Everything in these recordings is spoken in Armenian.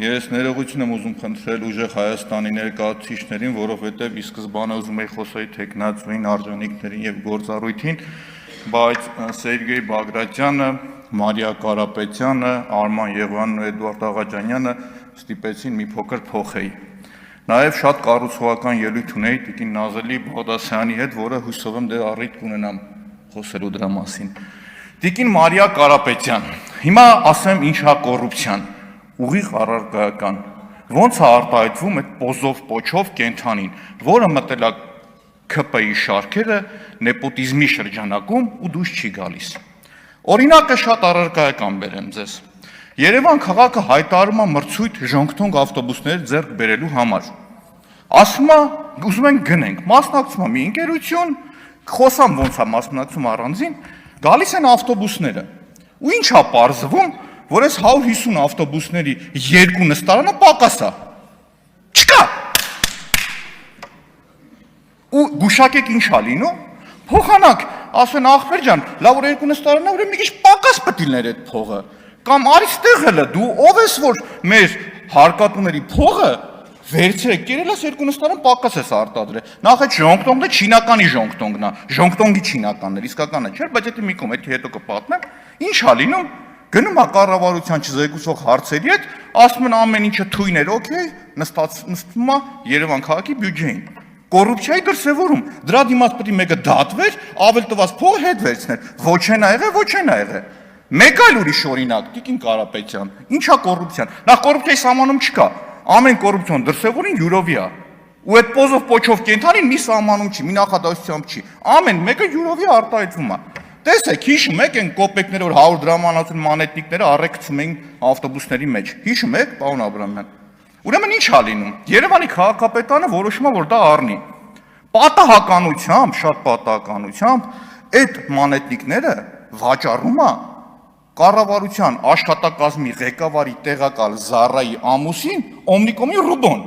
Ես ներողություն եմ ուզում խնդրել ուժեղ Հայաստանի ներկայացուցիչներին, որովհետև ի սկզբանե ուզում էի խոսեի թեկնածուին, արժանինքներին եւ գործառույթին, բայց Սերգեյ Բագրատյանը, Մարիա Կարապետյանը, Արման Եղյանն ու Էդուարդ Աղաջանյանը ստիպեցին մի փոքր փոխեի։ Նաեւ շատ կառուցողական ելույթ ունեի տիկին Նազելի Բաղդասարյանի հետ, որը հույսով եմ դեռ առիթ կունենամ խոսելու դրա մասին։ Տիկին Մարիա Կարապետյան, հիմա ասեմ ինչ է կոռուպցիան։ Ուղիղ առարկայական, ոնց է արտահայտվում այդ պոզով պոչով կենթանին, որը մտել է ՔՊ-ի շարքերը նեպոտիզմի շրջանակում ու դուրս չի գալիս։ Օրինակը շատ առարկայական բերեմ ձեզ։ Երևան քաղաքը հայտարարում է մրցույթ ժոնգթոնգ ավտոբուսներ ձեռք բերելու համար։ Ասում է, ուզում ենք գնենք, մասնակցում է մի ընկերություն, խոսամ ոնց է մասնակցում առանձին, գալիս են ավտոբուսները։ Ու ինչ է պարզվում, որ այս 150 ավտոբուսների 2 նստարանը պակաս է։ Չկա։ Ու գուշակեք ինչ է լինում, փոխանակ, ասեն ախպեր ջան, լավ որ 2 նստարանն է, ուրեմն մի քիչ պակաս պետք է լիներ այդ փողը։ Կամ արի ստեղ հələ դու ով ես որ մեր հարկատուների փողը վերցրեք, կերել ես 2 նստարան պակաս ես արտադրել։ Նախ այդ ժոնգտոնգը չինականի ժոնգտոնգն է, ժոնգտոնգի չինականն է, իսկականը չէ, բայց դա մի կողմ, դա հետո կպատմեմ։ Ինչ է լինում։ Գնում է կառավարության չզեկուցող հարցերի հետ, ասում են ամեն ինչը թույն էր, օքեյ, նստվում է Երևան քաղաքի բյուջեին։ Կոռուպցիայի դրսևորում, դրա դիմաց պետք է մեկը դատվեր, ավել տված փողը հետ վերցներ։ Ոչ են ա եղել, ոչ են ա եղել։ Մեկ այլ ուրիշ օրինակ, Տիկին Կարապետյան, ինչ է կոռուպցիան։ Նախ կոռուպցիայի սահմանում չկա։ Ամեն կոռուպցիոն դրսևորին յուրովի է։ Ու այդ պոզով պոչով կենթանին մի սահմանում չի, մի նախադասությամբ չի։ Ամեն մեկը յուրովի արտահայտվում է։ Տեսեք, հիշում եք այն կոպեկները, որ 100 դրամանացուն մանեթնիկները առեկցում էին ավտոբուսների մեջ։ Հիշում եք, պարոն Աբրամյան։ Ուրեմն ինչ է լինում։ Երևանի քաղաքապետարանը որոշում է, որ դա առնի։ Պատահականությամբ, շատ պատահականությամբ այդ մանեթնիկները վաճառում է կառավարության աշխատակազմի ղեկավարի տեղակալ Զարայի ամուսին Օմնիկոմի Ռուբոն։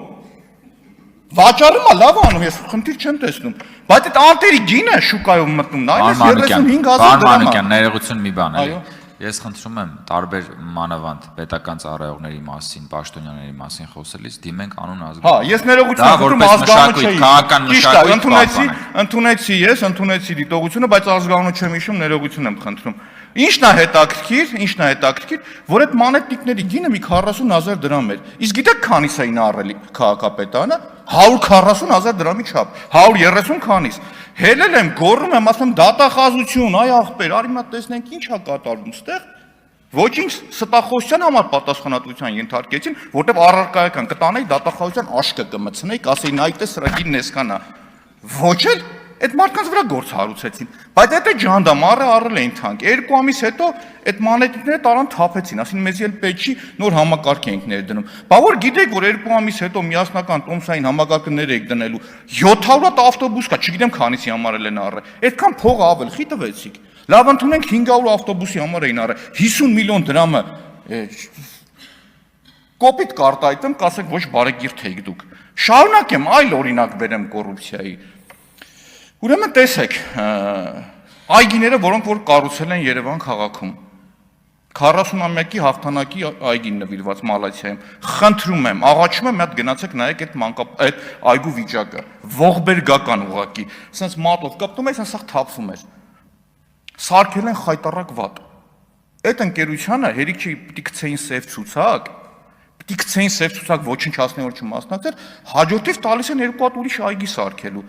Վաճառում է, լավ անում, ես խնդիր չեմ տեսնում, բայց այդ անտերի գինը շուկայում մտնում, նայես 35,000 դրամ է։ Ներողություն մի բան էլի։ Ես խնդրում եմ տարբեր մանավանդ պետական ծառայողների մասին, պաշտոնյաների մասին խոսելիս դիմենք անուն ազգային։ Հա, ես ներողություն խնդրում ազգանունը չէի։ Քաղաքական մշակույթ ընդունեցի դիտողությունը, բայց ազգանունը չեմ հիշում, ներողություն եմ խնդրում։ Ինչն է հետաքրքիր, որ այդ մանեթնիկների գինը մի 40,000 դրամ էր։ Իսկ գիտեք քանիս էին առել քաղաքապետարանը 140,000 դրամի չափ, 130 քանիս։ Հելել եմ, գոռում եմ, ասում դատախազություն, այ ախպեր, արի մա տեսնենք ինչ է կատարվում ստեղ։ Ոչինչ ստախոսության համար պատասխանատվության ենթարկեցին, որտեղ առարկայական կտանեի դատախազության աշկը կմցնեի, կասեի նայ տես սրագին նեսկանա։ Ոչ էլ այդ մարդկանց վրա գործ հարուցեցին, բայց այդ ջանդամարը առել էին թանկ։ 2 ամիս հետո այդ մանեթները տարան թափեցին, ասին մեզ էլ պետք չի նոր համակարգ ենք ներդնում։ Բա որ գիտեք, որ 2 ամիս հետո միասնական տոմսային համակարգներ եք դնելու 700 ավտոբուս կա, չգիտեմ քանիսի համար են առել։ Այդքան փող ավել, խի տվեցիք։ Լավ ընդունենք 500 ավտոբուսի համար էին առել, 50 միլիոն դրամը կոպիտ կարտայտեմ, կասեք ոչ բարեկիրթ եք դուք։ Շարունակեմ այլ օրինակ բերեմ կոռուպցիայի։ Ուրեմն տեսեք, այգիները, որոնք որ կառուցել են Երևան քաղաքում, 40-ամյակի հաղթանակի այգին նվիրված Մալաթիայում, խնդրում եմ, աղաչում եմ, մի հատ գնացեք նայեք այդ այգու վիճակը, ողբերգական ուղղակի, ասենց մատով կպտում է, ասենց թափվում էր, սարքել են խայտառակ վատ, այդ ընկերությանը հերիք չի պիտի գցեին սև ցուցակ, ոչնչացնի որ չմասնակցեր, հաջորդիվ տալիս են 2 հատ ուրիշ այգի սարքելու։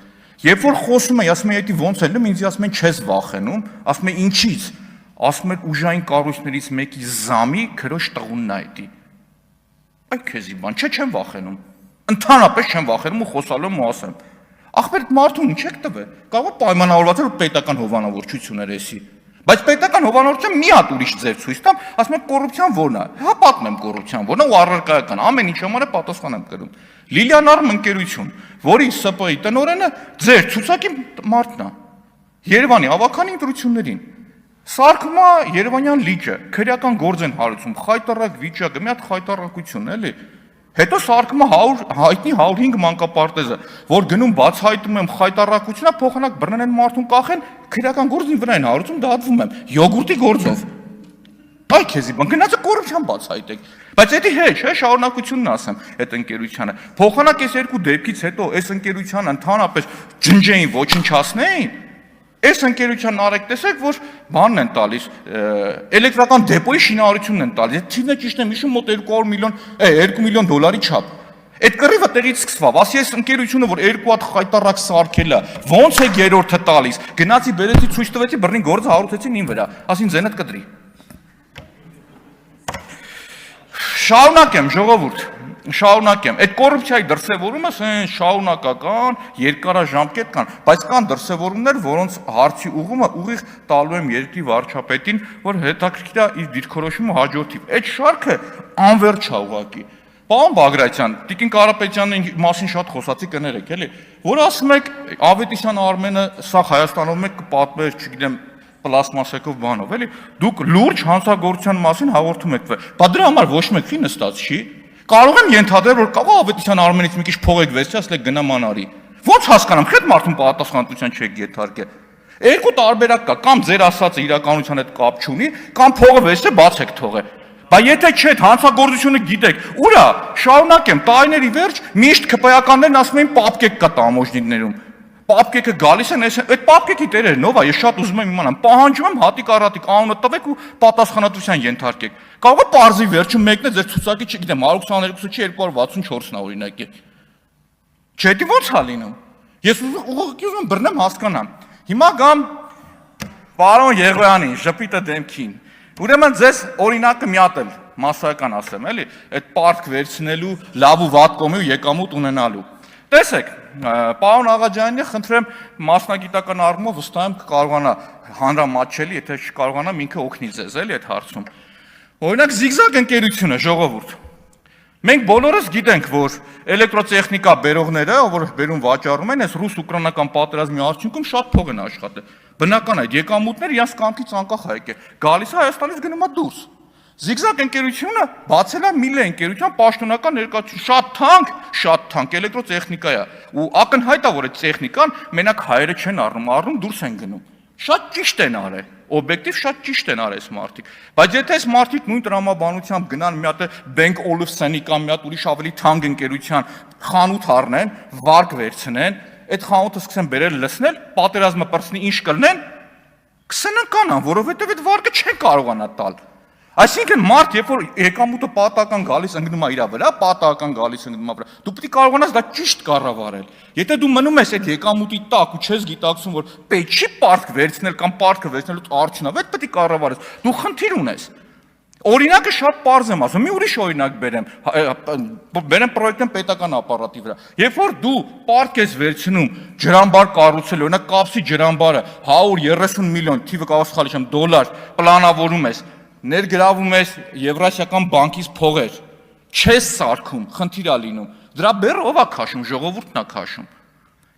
Երբ որ խոսում եմ, ասում եմ, ոնց է լինում, ինձ ասում են չես վախենում, ասում եմ ինչից, ասում են ուժային կառույցներից մեկի զամի քրոջ տղունն է դա։ Այ քեզի բան, չեմ վախենում։ Ընդհանրապես չեմ վախենում ու խոսալու եմ ու ասեմ։ Ախպեր մարդուն ինչ եք տվել։ Կարող է պայմանավորված էր պետական հովանավորչություն էր էսի։ Բայց պետական հովանավորությունը մի հատ ուրիշ ձև ցույց տամ, ասում եմ կոռուպցիան որն է։ Հա պատմեմ կոռուպցիան որն է ու առարկայական, ամեն ինչ համար է պատասխան եմ կրում։ Լիլիանարմ ընկերություն, որի ՍՊ-ի տնօրենը ձեր ցուցակի մարդն է։ Երևանի ավականի ընտրություններին սարքում է Երևանյան լիճը, քրեական գործ են հարուցում, խայտառակ վիճակը, մի հատ խայտառակություն էլի։ Հետո սարքում է հայտնի 105 մանկապարտեզը, որ գնում բացահայտում եմ խայտառակությունա, փոխանակ բռնեն են մարդուն կախեն, քրեական գործին վրա են հարուցում, դատվում եմ, յոգուրտի գործով։ Այ քեզի բան գնացը կոռուպցիան բացահայտեք։ Բայց դա հետ չէ, շարունակությունն ասեմ այդ ընկերությանը։ Փոխանակ այս երկու դեպքից հետո այս ընկերությանը ընդհանրապես ջնջեին, ոչնչացնեին։ Այս ընկերությանն արեք տեսեք, որ բանն են տալիս, էլեկտրական դեպոյի շինարարությունն են տալիս։ Այդ թիվն է ճիշտ եմ հիշում մոտ 2 միլիոն դոլարի չափ։ Այդ կռիվը տեղից սկսվավ, ասի այս ընկերությունը, որ երկու հատ խայտարակ սարքել է, ոնց է երրորդը տալիս։ Գնացի բերեցի ցույց տվեցի, բռնին գործը հարուցեցին ին վրա, ասին ձենդ կդրի։ Շարունակեմ, ժողովուրդ, շարունակեմ։ Այդ կոռուպցիայի դրսևորումը սեն շարունակական, երկարաժամկետ կան, բայց կան դրսևորումներ, որոնց հարցի ուղումը ուղիղ տալու եմ երկրի վարչապետին, որ հետաքրքիր է իր դիրքորոշումը հաջորդիվ։ Այդ շարքը անվերջ է ուղղակի։ Պարոն Բագրատյան, Տիկին Կարապետյանի մասին շատ խոսացի կներեք, էլի, որ ասում եք Ավետիսյան Արմենը սա Հայաստանում եք կպատմեր, չգիտեմ, պլաստմասեկով բանով, էլի, դուք լուրջ հանցագործության մասին հաղորդում եք։ Բա դրա համար ոչ մեկի նստած չի։ Կարող եմ ենթադրել, որ կարող Ավետիսյան Արմենից մի քիչ փող եք վերցրի, ասել գնամ անարի։ Ոնց հասկանամ, քեդ մարդուն պատասխանատվության չեք եթարկել։ Երկու տարբերակ կա, կամ ձեր ասածը իրականության հետ կապ չունի, կամ փողը վերցրե բաց եք թողել։ Բա եթե չէ, հանցագործությունը գիտեք, ուրա, շարունակեմ, տարիների վերջ միշտ ԿՊԱ-ականներն ասում էին պապկեք կա տամոժնիկներում։ Պապկեկը գալիս են, այդ պապկեկի տերերն ով է, ես շատ ուզում եմ իմանամ, պահանջում եմ հատիկ առատիկ անունը տվեք ու պատասխանատվության ենթարկեք։ Կարող է պարզի վերջում մեկն է ձեր ցուցակի, չգիտեմ, 122-ը չի 264-ն է օրինակի։ Չէ, դի ո՞նց է լինում։ Ես ուղղակի ուզում եմ բռնեմ հասկանամ։ Հիմա գամ պարոն Եղոյանին, ժպիտը դեմքին։ Ուրեմն ձեզ օրինակը մի հատ էլ մասսայական ասեմ, էլի, այդ պարտք վերցնելու, լավ ու վատ կողմի ու եկամուտ ունենալու։ Տեսեք, պարոն Աղաջանյանը, խնդրեմ մասնագիտական առումով վստահ եմ կկարողանա հանրամատչելի, եթե չկարողանամ ինքը օգնի ձեզ, էլի այդ հարցում։ Օրինակ զիգզագ ընկերությունը, ժողովուրդ։ Մենք բոլորս գիտենք, որ էլեկտրոտեխնիկա բերողները, որ բերում վաճառում են, այս ռուս-ուկրաինական պատերազմի արդյունքում շատ փող են աշխատել։ Բնական է, այդ եկամուտները իրենց կամքից անկախ հայք է։ Գալիս է Հայաստանից գնում է դուրս։ Զիգզագ ընկերությունը բացել է Միլե ընկերության պաշտոնական ներկայացություն, շատ թանկ էլեկտրոտեխնիկա է։ Ու ակնհայտ է, որ այդ տեխնիկան մենակ հայերը չեն առնում, դուրս են գնում։ Շատ ճիշտ են արել, օբյեկտիվ շատ ճիշտ են արել այս մարդիկ։ Բայց եթե այս մարդիկ նույն տրամաբանությամբ գնան մի հատ Bank Olufsen-ի կամ մի հատ ուրիշ ավելի թանկ ընկերության խանութ առնեն, վարկ վերցնեն, այդ խանութը սկսեն բերել լցնել, պատերազմը պրծնի ինչ կլնեն, կսննկանան, որովհետև այդ վարկը չեն կարողանա տալ։ Այսինքն մարդ, երբ որ եկամուտը պատահական գալիս ընկնում է իր վրա, պատահական գալիս ընկնում է վրա, դու պետք է կարողանաս դա ճիշտ կառավարել։ Եթե դու մնում ես այդ եկամուտի տակ ու չես գիտակցում, որ պետք չի պարտք վերցնել կամ պարտքը վերցնելուց արդյունավետ պետք է կառավարես, դու խնդիր ունես։ Օրինակը շատ պարզ եմ ասում, մի ուրիշ օրինակ բերեմ պրոյեկտն պետական ապարատի վրա։ Երբ որ դու պարտք ես վերցնում ջրամբար կառուցել, օրինակ Կապսի ջրամբարը 130 միլիոն, թիվը կարող սխալ չեմ, դոլար պլանավորում ես, ներգրավում ես Եվրասիական բանկից փողեր, չես սարքում, խնդիր է լինում։ Դրա բեռը ով է քաշում, ժողովուրդն է քաշում։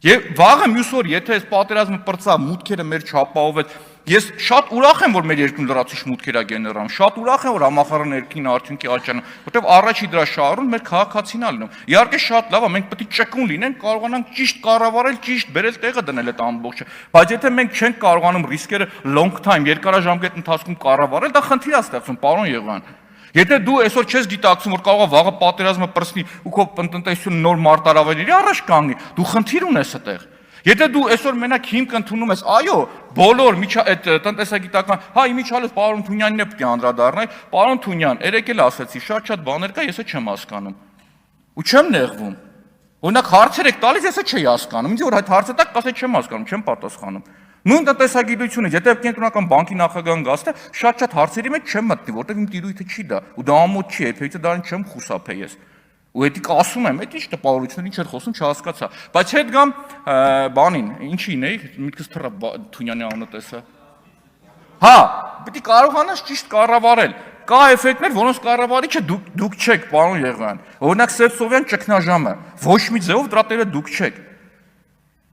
Եվ վաղը մյուս օր, եթե այս պատերազմը պրծա, մուտքերը մեր չապահովեց, ես շատ ուրախ եմ, որ մեր երկրում լրացուցիչ մուտքեր է գեներանում, շատ ուրախ եմ, որ համախառն ներքին արդյունքի աճանում, որտեղ առաջի դրա շահառուն մեր քաղաքացին է լինում։ Իհարկե շատ լավ է, մենք պետք է ճկուն լինենք, կարողանանք ճիշտ կառավարել, ճիշտ բերել տեղը դնել այդ ամբողջը, բայց եթե մենք չենք կարողանում ռիսկերը long time, երկարաժամկետ ընթացքում կառավարել, դա խնդիր է ստեղծում, պարոն Եղոյան։ Եթե դու այսօր չես գիտակցում, որ կարող է վաղը պատերազմը պրծնի ու քո տնտեսությունը նոր մարտահրավերների առաջ կանգնի, դու խնդիր ունես այդտեղ։ Եթե դու այսօր մենակ հիմք ընդունում ես, այո, բոլոր այդ տնտեսագիտական, հա իմիջիալս պարոն Թունյանին է պետք է անդրադառնալ, պարոն Թունյան, երեք էլ ասացի, շատ բաներ կա, ես չեմ հասկանում։ Ու չեմ նեղվում։ Օրինակ հարցեր եք տալիս, ես չի հասկանում։ Ինձ որ այդ հարցը տակ, ասել չեմ հասկանում, չեմ պատասխանում։ Նույն տնտեսագիտությունից, եթե կենտրոնական բանկի նախագահն գաստե, շատ հարցերի մեջ չեմ մտնի, որտեղ իմ տիրույթը չի դա, ու դա ամոթ չի, երբևիցե դրան չեմ խուսափել ես։ Ու էդիկ ասում եմ, այդ ինչ տպավորություններ ինչ էր խոսում, չհասկացա։ Բայց հետ գամ բանին, ինչին էի, միտքս թռա Թունյանի անունը տեսա։ Հա, պետք է կարողանաս ճիշտ կառավարել։ Կա էֆեկտներ, որոնց կառավարիչը դուք չեք, պարոն Եղոյան։ Օրինակ Սևծովյան ճգնաժամը, ոչ մի ձևով դրա տերը դուք չեք։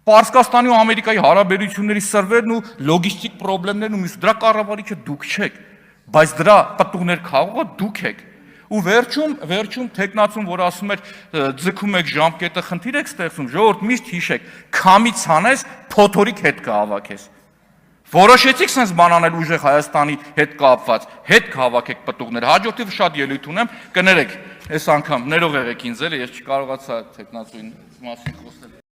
Պարսկաստանի ու Ամերիկայի հարաբերությունների սրվերն ու լոգիստիկ խնդիրներն ու մյուս դրա կառավարիչը դուք չեք, բայց դրա պտուղներ քաղողը դուք եք։ Ու վերջում տեխնացուն, որ ասում էր ձգում եք ժամկետը, խնդիր եք ստեղծում, ժողովուրդ միշտ հիշեք, քամից հանես, փոթորիկ հետ կհավաքես։ Որոշեցիք sense բան անել ուժեղ Հայաստանի հետ կապված, հետ կհավաքեք պտուղներ։ Հաջորդիվ շատ ելույթ ունեմ, կներեք, այս անգամ ներող եղեք ինձ, ես չկարողացա տեխնացուին մասին խոսել։